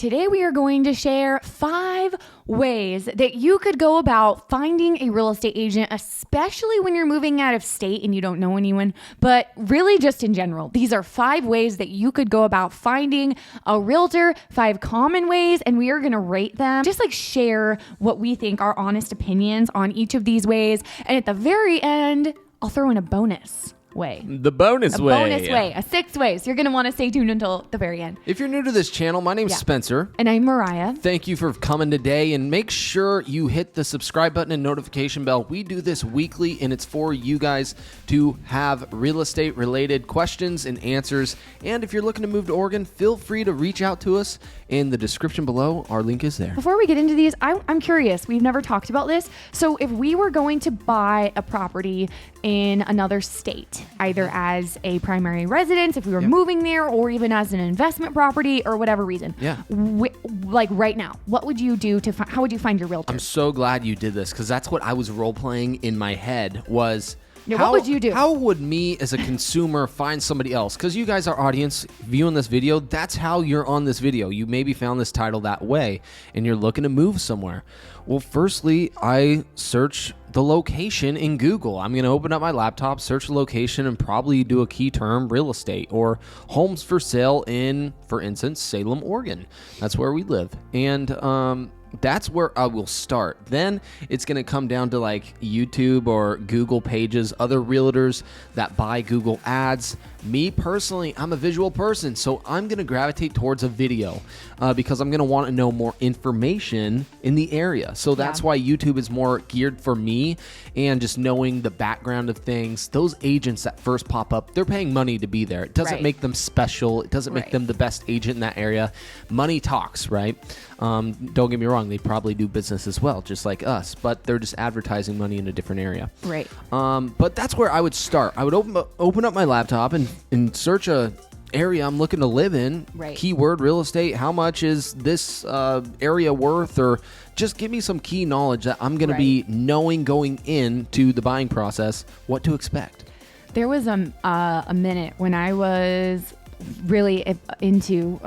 today we are going to share 5 ways that you could go about finding a real estate agent, especially when you're moving out of state and you don't know anyone, but really just in general. These are 5 ways that you could go about finding a realtor, 5 common ways, and we are going to rate them, just like share what we think are honest opinions on each of these ways. And at the very end, I'll throw in a bonus way. The bonus way. A bonus way. A 6th way. So you're going to want to stay tuned until the very end. If you're new to this channel, my name's Spencer. And I'm Mariah. Thank you for coming today, and make sure you hit the subscribe button and notification bell. We do this weekly, and it's for you guys to have real estate related questions and answers. And if you're looking to move to Oregon, feel free to reach out to us. In the description below, our link is there. Before we get into these, I'm curious. We've never talked about this. So if we were going to buy a property in another state, either as a primary residence, if we were moving there, or even as an investment property or whatever reason, like right now, what would you do how would you find your realtor? I'm so glad you did this, because that's what I was role playing in my head was... Yeah, what would you do? How would me as a consumer find somebody else? Because you guys, our audience, viewing this video, that's how you're on this video. You maybe found this title that way, and you're looking to move somewhere. Well, firstly, I search the location in Google. I'm going to open up my laptop, search the location, and probably do a key term, real estate, or homes for sale in, for instance, Salem, Oregon. That's where we live. And that's where I will start. Then it's going to come down to like YouTube or Google pages, other realtors that buy Google ads. Me personally, I'm a visual person, so I'm going to gravitate towards a video because I'm going to want to know more information in the area. So that's why YouTube is more geared for me, and just knowing the background of things. Those agents that first pop up, they're paying money to be there. It doesn't make them special. It doesn't make them the best agent in that area. Money talks, right? Don't get me wrong. They probably do business as well, just like us, but they're just advertising money in a different area. Right. But that's where I would start. I would open up my laptop and search a area I'm looking to live in. Right. Keyword real estate. How much is this area worth? Or just give me some key knowledge that I'm going to be knowing going into the buying process what to expect. There was a minute when I was really into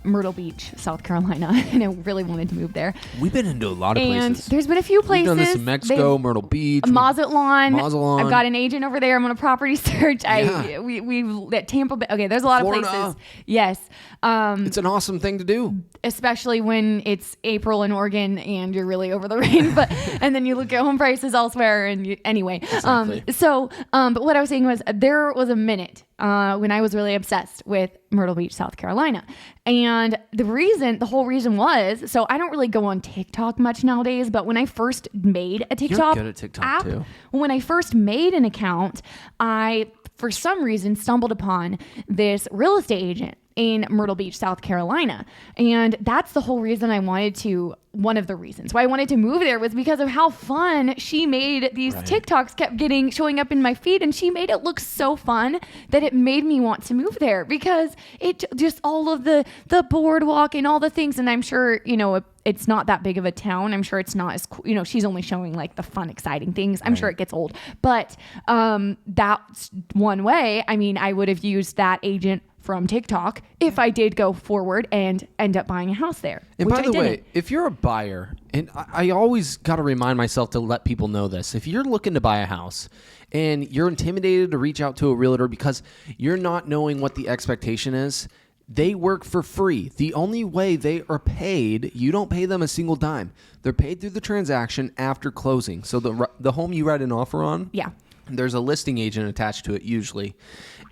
Myrtle Beach, South Carolina, and I really wanted to move there. We've been into a lot of places. And there's been a few places. We've done this in Mexico, Myrtle Beach, Mazatlan. I've got an agent over there. I'm on a property search. We at Tampa Bay. Okay, there's a lot Florida. of places. Yes. It's an awesome thing to do, especially when it's April in Oregon and you're really over the rain. But and then you look at home prices elsewhere. And anyway, exactly. But what I was saying was there was a minute when I was really obsessed with Myrtle Beach, South Carolina. And the whole reason was, so I don't really go on TikTok much nowadays, but when I first made a TikTok, You're good at TikTok app, too. When I first made an account, I, for some reason, stumbled upon this real estate agent in Myrtle Beach, South Carolina. And that's the whole reason one of the reasons why I wanted to move there was because of how fun she made these TikToks kept showing up in my feed, and she made it look so fun that it made me want to move there because it just all of the boardwalk and all the things. And I'm sure, it's not that big of a town. I'm sure it's not as cool. She's only showing like the fun, exciting things. I'm sure it gets old, but that's one way. I mean, I would have used that agent from TikTok if I did go forward and end up buying a house there. And by the way, if you're a buyer, and I always got to remind myself to let people know this, if you're looking to buy a house and you're intimidated to reach out to a realtor because you're not knowing what the expectation is, they work for free. The only way they are paid, you don't pay them a single dime. They're paid through the transaction after closing. So the home you write an offer on, there's a listing agent attached to it usually,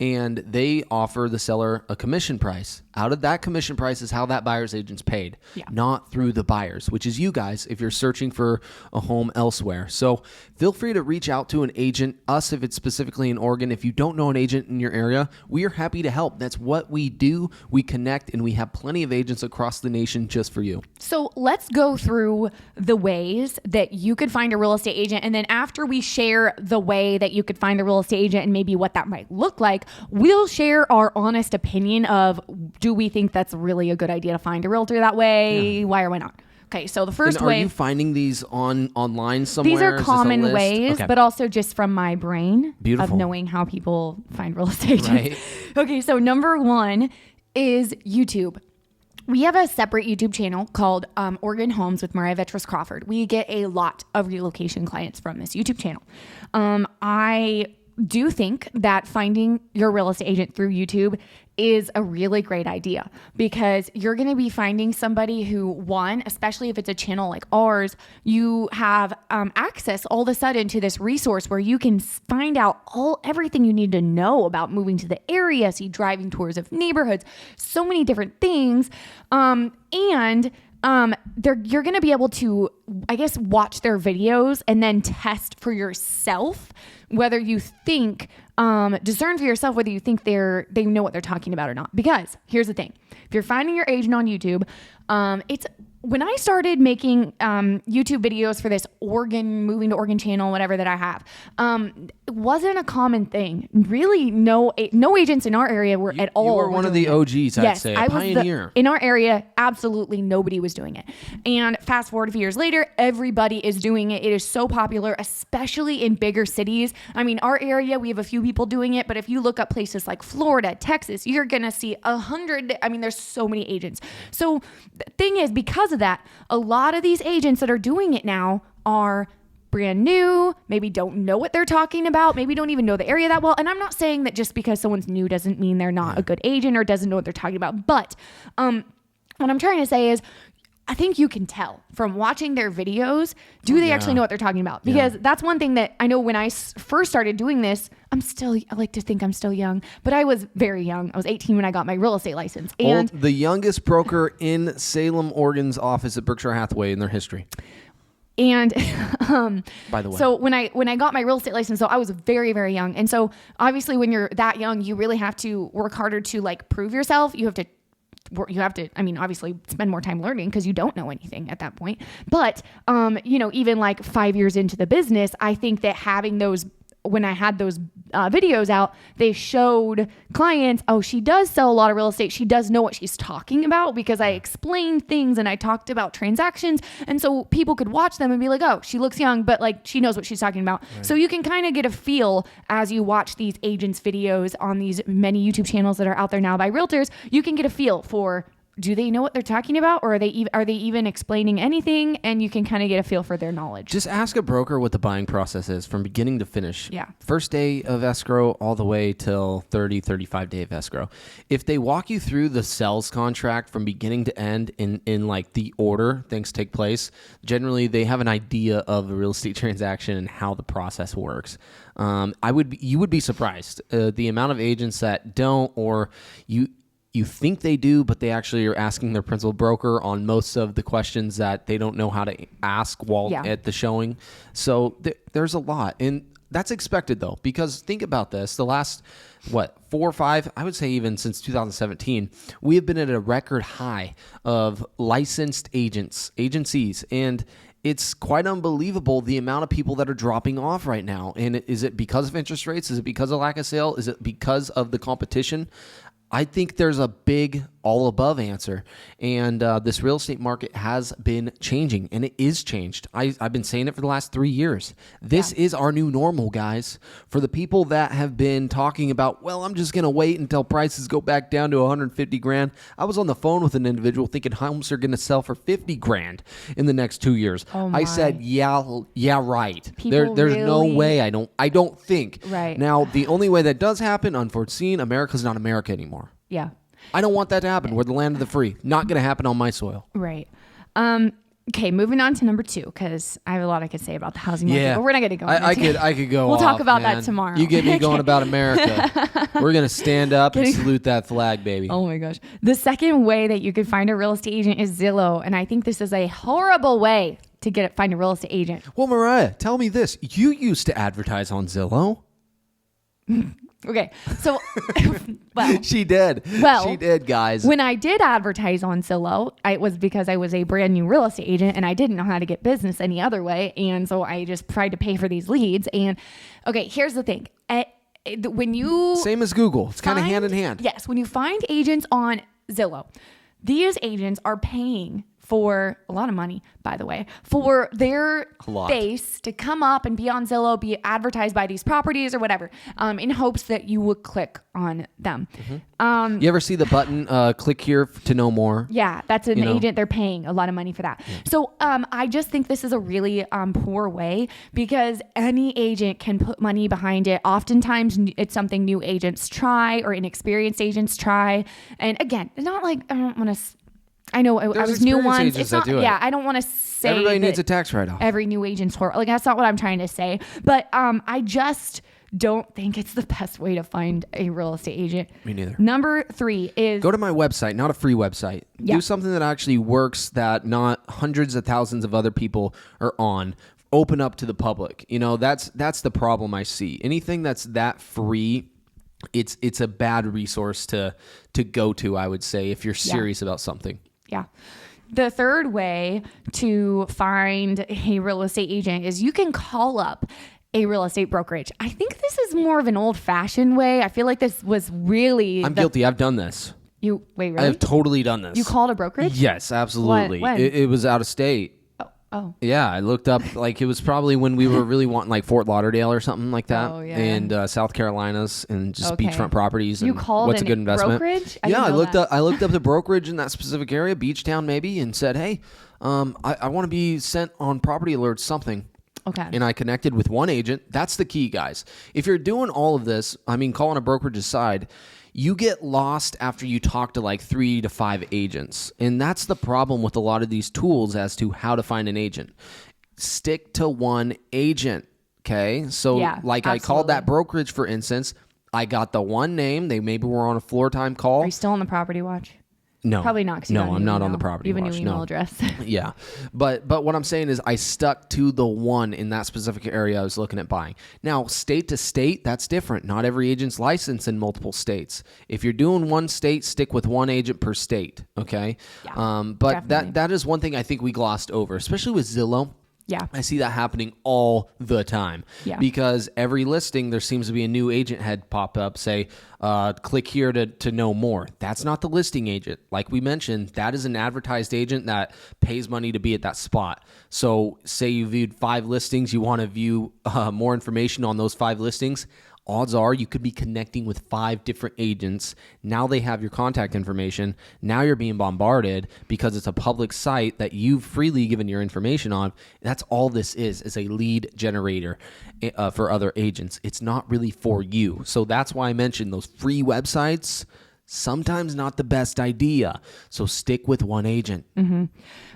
and they offer the seller a commission price. Out of that commission price is how that buyer's agent's paid, not through the buyers, which is you guys if you're searching for a home elsewhere. So feel free to reach out to an agent, us if it's specifically in Oregon. If you don't know an agent in your area, we are happy to help. That's what we do. We connect, and we have plenty of agents across the nation just for you. So let's go through the ways that you could find a real estate agent. And then after we share the way that you could find a real estate agent and maybe what that might look like, we'll share our honest opinion of, do we think that's really a good idea to find a realtor that way? Why or why not? Okay, so the first way... Are you finding these online somewhere? These are common ways, but also just from my brain of knowing how people find real estate agents. Okay, so number 1 is YouTube. We have a separate YouTube channel called Oregon Homes with Mariah, Vettrus, Crawford. We get a lot of relocation clients from this YouTube channel. I do think that finding your real estate agent through YouTube is a really great idea, because you're going to be finding somebody who, one, especially if it's a channel like ours, you have access all of a sudden to this resource where you can find out everything you need to know about moving to the area, see driving tours of neighborhoods, so many different things. You're going to be able to, I guess, watch their videos and then test for yourself whether you think, discern for yourself whether you think they know what they're talking about or not. Because here's the thing. If you're finding your agent on YouTube, when I started making YouTube videos for this moving to Oregon channel, whatever that I have, it wasn't a common thing. Really, no agents in our area were at all. You were one of the OGs, I'd say, a pioneer. In our area, absolutely nobody was doing it. And fast forward a few years later, everybody is doing it. It is so popular, especially in bigger cities. I mean, our area, we have a few people doing it, but if you look up places like Florida, Texas, you're going to see 100. I mean, there's so many agents. So the thing is, because of that, a lot of these agents that are doing it now are brand new, maybe don't know what they're talking about, maybe don't even know the area that well. And I'm not saying that just because someone's new doesn't mean they're not a good agent or doesn't know what they're talking about. But what I'm trying to say is, I think you can tell from watching their videos, do they actually know what they're talking about? Because that's one thing that I know when I first started doing this, I like to think I'm still young, but I was very young. I was 18 when I got my real estate license. And the youngest broker in Salem, Oregon's office at Berkshire Hathaway in their history. And by the way, so when I got my real estate license, so I was very, very young. And so obviously when you're that young, you really have to work harder to like prove yourself. You have to, I mean, obviously spend more time learning because you don't know anything at that point. But, even like 5 years into the business, I think that having when I had those videos out, they showed clients, oh, she does sell a lot of real estate. She does know what she's talking about, because I explained things and I talked about transactions. And so people could watch them and be like, oh, she looks young, but like she knows what she's talking about. Right. So you can kind of get a feel as you watch these agents' videos on these many YouTube channels that are out there now by realtors. You can get a feel for, do they know what they're talking about, or are they even explaining anything? And you can kind of get a feel for their knowledge. Just ask a broker what the buying process is from beginning to finish. Yeah. First day of escrow all the way till 35 day of escrow. If they walk you through the sales contract from beginning to end in like the order things take place, generally they have an idea of a real estate transaction and how the process works. You would be surprised the amount of agents that don't, or you think they do, but they actually are asking their principal broker on most of the questions that they don't know how to ask while at the showing. So there's a lot. And that's expected, though, because think about this. The last, 4 or 5, I would say even since 2017, we have been at a record high of licensed agencies. And it's quite unbelievable the amount of people that are dropping off right now. And is it because of interest rates? Is it because of lack of sale? Is it because of the competition? I think there's a big all above answer, and this real estate market has been changing, and it is changed. I've been saying it for the last 3 years. This is our new normal, guys. For the people that have been talking about, well, I'm just going to wait until prices go back down to 150 grand. I was on the phone with an individual thinking homes are going to sell for 50 grand in the next 2 years. Oh my. I said, yeah, right. There's really? No way. I don't think. Right. Now, the only way that does happen, unforeseen, America's not America anymore. Yeah. I don't want that to happen. We're the land of the free. Not going to happen on my soil. Right. Okay, moving on to number 2, because I have a lot I could say about the housing market, but we're not going to go into it. I could go We'll off, talk about man. that tomorrow. You get me going about America. We're going to stand up and salute that flag, baby. Oh my gosh. The second way that you could find a real estate agent is Zillow, and I think this is a horrible way to find a real estate agent. Well, Mariah, tell me this. You used to advertise on Zillow. Okay, so, well. She did. Well. She did, guys. When I did advertise on Zillow, it was because I was a brand new real estate agent and I didn't know how to get business any other way. And so I just tried to pay for these leads. And, okay, here's the thing. When you... Same as Google. It's kind of hand in hand. Yes. When you find agents on Zillow, these agents are paying for a lot of money, by the way, for their A lot. face to come up and be on Zillow, be advertised by these properties or whatever, in hopes that you would click on them. You ever see the button, click here to know more? Yeah, that's an You know? agent. They're paying a lot of money for that. So I just think this is a really poor way, because any agent can put money behind it. Oftentimes it's something new agents try or inexperienced agents try. And again, it's not like I don't want to... I know I was new experienced once. agents It's that not. do it. Yeah, I don't want to say Everybody that needs a tax write-off. every new agent's horrible. Like, that's not what I'm trying to say. But I just don't think it's the best way to find a real estate agent. Me neither. Number 3 is Go to my website, not a free website. Yeah. Do something that actually works, that not hundreds of thousands of other people are on. Open up to the public. You know, that's the problem I see. Anything that's that free, it's a bad resource to go to, I would say, if you're serious about something. Yeah. The third way to find a real estate agent is you can call up a real estate brokerage. I think this is more of an old-fashioned way. I feel like this was really... I'm guilty. I've done this. Wait, I really? have totally done this. You called a brokerage? Yes, absolutely. When? It was out of state. Oh. Yeah, I looked up, like, it was probably when we were really wanting, like, Fort Lauderdale or something like that. Oh, yeah. And South Carolinas and just Okay. beachfront properties. You And called what's a an good investment? brokerage? I Yeah, didn't I know looked that. up. I looked up the brokerage in that specific area, beach town maybe, and said, hey, I want to be sent on property alerts, something. Okay. And I connected with one agent. That's the key, guys. If you're doing all of this, I mean, calling a brokerage aside, you get lost after you talk to like 3 to 5 agents. And that's the problem with a lot of these tools as to how to find an agent. Stick to one agent, okay? So Yeah, like I called that absolutely. brokerage, for instance. I got the one name. They maybe were on a floor time call. Are you still on the property watch? No. Probably not. 'Cause you No, got a I'm new not on email. the property You have a watch. new email No. address. Yeah. But what I'm saying is I stuck to the one in that specific area I was looking at buying. Now, state to state, that's different. Not every agent's licensed in multiple states. If you're doing one state, stick with one agent per state, okay? Yeah, But definitely. that is one thing I think we glossed over, especially with Zillow. Yeah. I see that happening all the time. Yeah. Because every listing, there seems to be a new agent head pop up, say, click here to know more. That's not the listing agent. Like we mentioned, that is an advertised agent that pays money to be at that spot. So say you viewed 5 listings, you want to view more information on those 5 listings. Odds are you could be connecting with 5 different agents. Now they have your contact information. Now you're being bombarded because it's a public site that you've freely given your information on. That's all this is a lead generator for other agents. It's not really for you. So that's why I mentioned those free websites, sometimes not the best idea. So stick with one agent.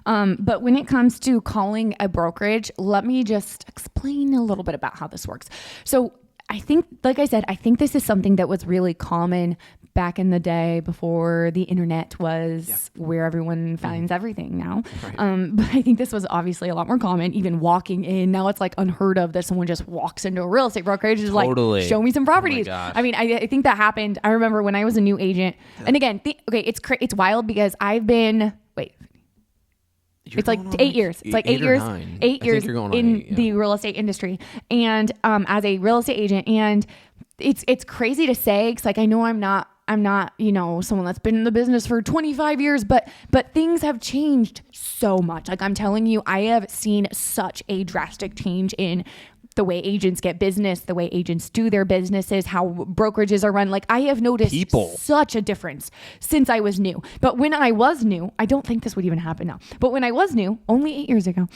But when it comes to calling a brokerage, let me just explain a little bit about how this works. So I think, like I said, I think this is something that was really common back in the day before the internet was where everyone finds everything now. Right. But I think this was obviously a lot more common, even walking in. Now it's like unheard of that someone just walks into a real estate brokerage and is Totally. like, show me some properties. gosh. I mean, I think that happened. I remember when I was a new agent. And again, it's wild because I've been, it's like 8 years. It's like 8 or years. 9. 8 I years think you're going on in 8, yeah. the real estate industry, and as a real estate agent, and it's crazy to say because like I know I'm not someone that's been in the business for 25 years, but things have changed so much. Like I'm telling you, I have seen such a drastic change in the way agents get business, the way agents do their businesses, how brokerages are run. Like I have noticed such a difference since I was new. But when I was new, I don't think this would even happen now. But when I was new, only 8 years ago,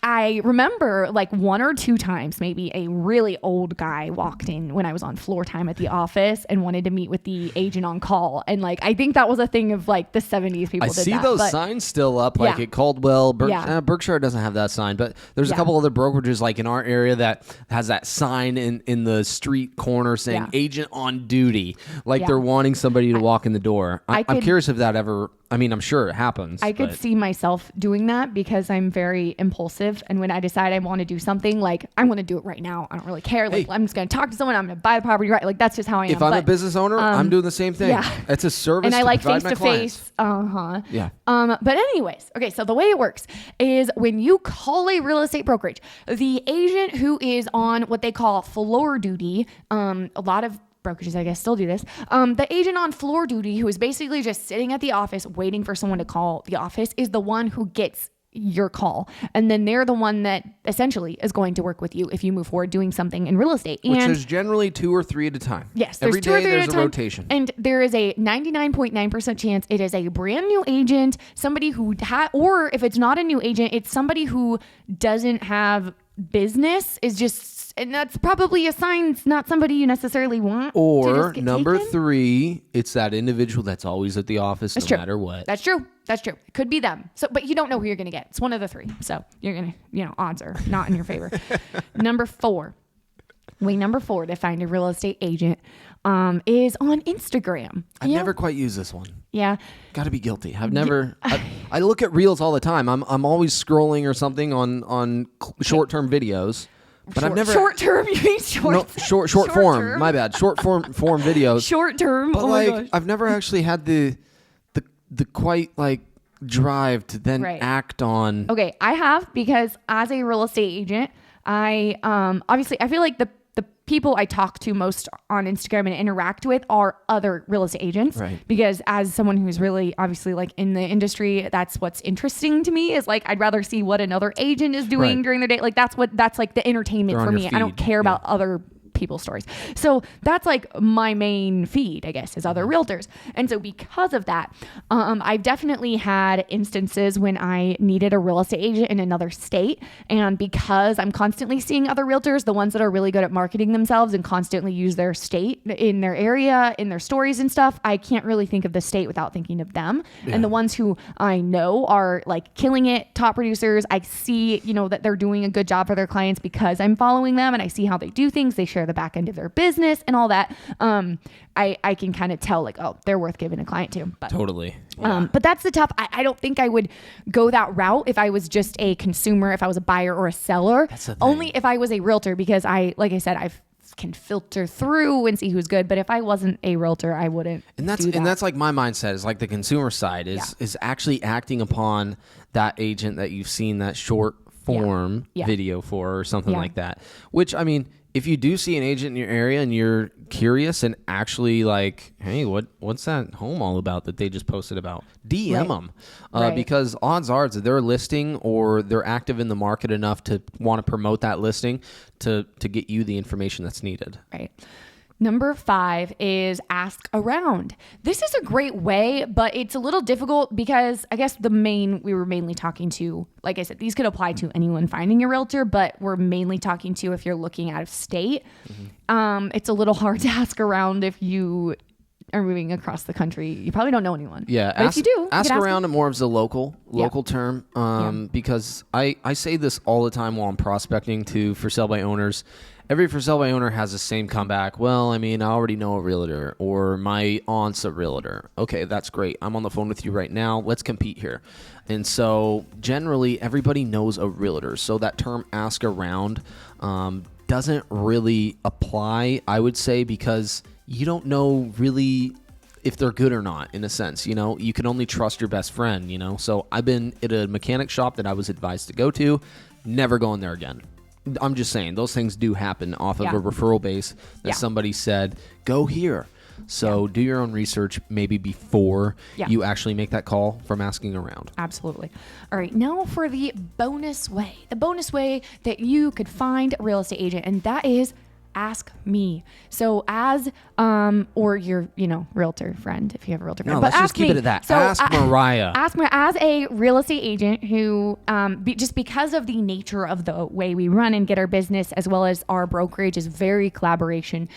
I remember like 1 or 2 times, maybe a really old guy walked in when I was on floor time at the office and wanted to meet with the agent on call. And like, I think that was a thing of like the 70s people I did see that. those But signs still up, like Yeah. at Caldwell. Yeah. Berkshire doesn't have that sign, but there's a Yeah. couple other brokerages like in our area that has that sign in the street corner saying Yeah. agent on duty, like Yeah. they're wanting somebody to walk in the door. I I'm could- curious if that ever, I mean, I'm sure it happens. I could but- see myself doing that because I'm very impulsive. And when I decide I want to do something, like I want to do it right now. I don't really care. Like Hey. I'm just going to talk to someone. I'm going to buy the property right. Like that's just how I am. If I'm a But- business owner, I'm doing the same thing. yeah. It's a service and I to like provide face my to clients. face. Yeah. But anyways, okay. So the way it works is when you call a real estate brokerage, the agent who is on what they call floor duty, a lot of brokerages, I guess, still do this. The agent on floor duty, who is basically just sitting at the office waiting for someone to call the office, is the one who gets your call. And then they're the one that essentially is going to work with you if you move forward doing something in real estate. Which is generally 2 or 3 at a time. Yes. Every day there's a rotation. And there is a 99.9% chance it is a brand new agent, somebody who or if it's not a new agent, it's somebody who doesn't have business, is just, and that's probably a sign it's not somebody you necessarily want. Or number 3, it's that individual that's always at the office matter what. That's true. It could be them. So, but you don't know who you're going to get. It's one of the 3. So you're going to, odds are not in your favor. Number 4 to find a real estate agent is on Instagram. I've never quite used this one. Yeah. Got to be guilty. I've never, I look at reels all the time. I'm always scrolling or something on short-term videos. But I've never short term. You mean short? No, short form. Term. My bad. Short form videos. Short term. But my gosh. I've never actually had the quite drive to then act on. Okay, I have, because as a real estate agent, I obviously I feel like the people I talk to most on Instagram and interact with are other real estate agents, right? Because as someone who's really obviously in the industry, that's what's interesting to me, is I'd rather see what another agent is doing during their day. That's the entertainment for me. I don't care about other people's stories. So that's my main feed, I guess, is other realtors. And so because of that, I've definitely had instances when I needed a real estate agent in another state. And because I'm constantly seeing other realtors, the ones that are really good at marketing themselves and constantly use their state in their area, in their stories and stuff, I can't really think of the state without thinking of them. Yeah. And the ones who I know are killing it, top producers, I see, that they're doing a good job for their clients because I'm following them and I see how they do things. They share the back end of their business and all that. I can kind of tell they're worth giving a client to. But, totally. Yeah. But that's the tough. I don't think I would go that route if I was just a consumer, if I was a buyer or a seller. That's the thing. Only if I was a realtor, because like I said, I can filter through and see who's good. But if I wasn't a realtor, I wouldn't. And that's my mindset is the consumer side is actually acting upon that agent that you've seen that short form video for or something like that. Which, I mean, if you do see an agent in your area and you're curious and actually hey, what's that home all about that they just posted about? DM them. Because odds are that they're listing or they're active in the market enough to want to promote that listing to get you the information that's needed. Right. Number 5 is ask around. This is a great way, but it's a little difficult because I guess we were mainly talking to, like I said, these could apply to anyone finding a realtor, but we're mainly talking to if you're looking out of state. Mm-hmm. It's a little hard to ask around if you are moving across the country. You probably don't know anyone. Yeah. But if you do, ask around more of a local term. Because I say this all the time while I'm prospecting to for sale by owners. Every for sale by owner has the same comeback. Well, I mean, I already know a realtor, or my aunt's a realtor. Okay, that's great. I'm on the phone with you right now. Let's compete here. And so generally everybody knows a realtor. So that term ask around doesn't really apply, I would say, because you don't know really if they're good or not, in a sense. You can only trust your best friend, So I've been at a mechanic shop that I was advised to go to, never going there again. I'm just saying those things do happen off of a referral base that somebody said, go here. So do your own research maybe before you actually make that call from asking around. Absolutely. All right. Now for the bonus way that you could find a real estate agent, and that is ask me. So as or your realtor friend, if you have a realtor friend. No, but let's just keep it at that. So ask Mariah. Ask me as a real estate agent who just because of the nature of the way we run and get our business, as well as our brokerage is very collaboration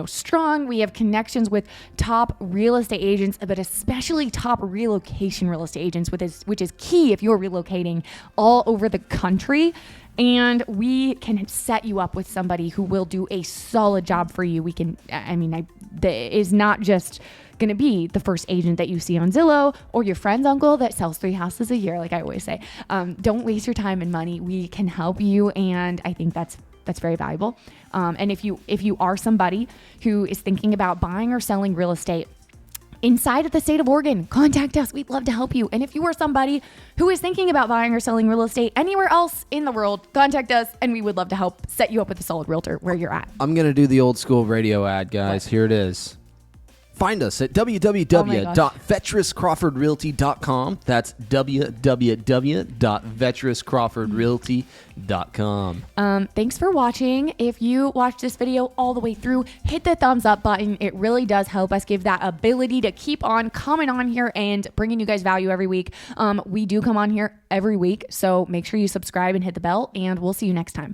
strong. We have connections with top real estate agents, but especially top relocation real estate agents, which is key if you're relocating all over the country. And we can set you up with somebody who will do a solid job for you. Is not just going to be the first agent that you see on Zillow or your friend's uncle that sells 3 houses a year. Like I always say, don't waste your time and money. We can help you. And I think that's very valuable. And if you are somebody who is thinking about buying or selling real estate inside of the state of Oregon, contact us. We'd love to help you. And if you are somebody who is thinking about buying or selling real estate anywhere else in the world, contact us and we would love to help set you up with a solid realtor where you're at. I'm going to do the old school radio ad, guys. What? Here it is. Find us at www.vettruscrawfordrealty.com. That's www.vettruscrawfordrealty.com. Thanks for watching. If you watched this video all the way through, hit the thumbs up button. It really does help us give that ability to keep on coming on here and bringing you guys value every week. We do come on here every week, so make sure you subscribe and hit the bell, and we'll see you next time.